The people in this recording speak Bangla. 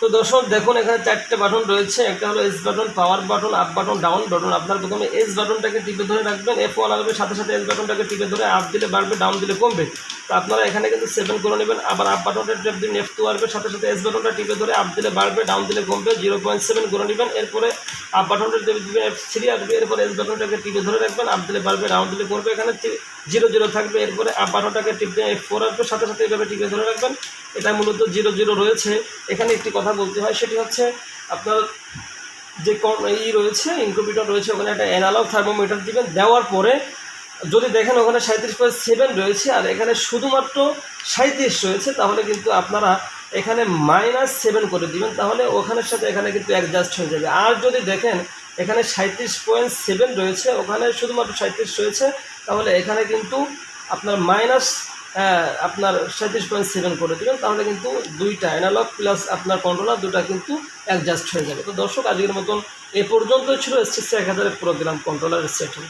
তো দর্শক দেখুন এখানে 4টে বাটন রয়েছে, একটা হলো S button, power button, up button, down button. আপনার প্রথমে এস বাটনটাকে টিপে ধরে রাখবেন, F1 আসবে, সাথে সাথে এস বাটনটাকে টিপে ধরে আপ দিলে বাড়বে, ডাউন দিলে কমবে। তো আপনারা এখানে কিন্তু 7 করে নেবেন। আবার আপ বাটনটা টিপ দিন, F2 আসবে, সাথে সাথে এস বাটনটা টিপে ধরে আপ দিলে বাড়বে, ডাউন দিলে কমবে, 0.7 করে নেবেন। এরপরে আপ বাটনটা টিপে দিবেন, F3 আসবে, এরপরে এস বাটনটাকে টিপে ধরে রাখবেন, আপ দিলে বাড়বে, ডাউন দিলে কমবে। এখানে 0 থাকবে, এরপরে আপ বাটনটাকে টিপ দিয়ে F4 আসবে, সাথে সাথে এইভাবে টিপে ধরে রাখবেন। এটা মূলত 0 রয়েছে। এখানে একটি কথা বলতে হয়, সেটি হচ্ছে আপনার যে রয়েছে ইনকিউবেটর রয়েছে, ওখানে একটা অ্যানালগ থার্মোমিটার দিবেন। দেওয়ার পরে যদি দেখেন ওখানে 37.7 রয়েছে আর এখানে শুধুমাত্র 37 রয়েছে, তাহলে কিন্তু আপনারা এখানে -7 করে দিবেন, তাহলে ওখানের সাথে এখানে কিন্তু অ্যাডজাস্ট হয়ে যাবে। আর যদি দেখেন এখানে 37.7 রয়েছে, ওখানে শুধুমাত্র 37 রয়েছে, তাহলে এখানে কিন্তু আপনার আপনার 37.7 করে দেবেন, তাহলে কিন্তু দুইটা অ্যানালগ প্লাস আপনার কন্ট্রোলার দুটা কিন্তু অ্যাডজাস্ট হয়ে যাবে। তো দর্শক আজকের মতন এ পর্যন্তই ছিল STC 1000 প্রোগ্রাম কন্ট্রোলার সেটিং।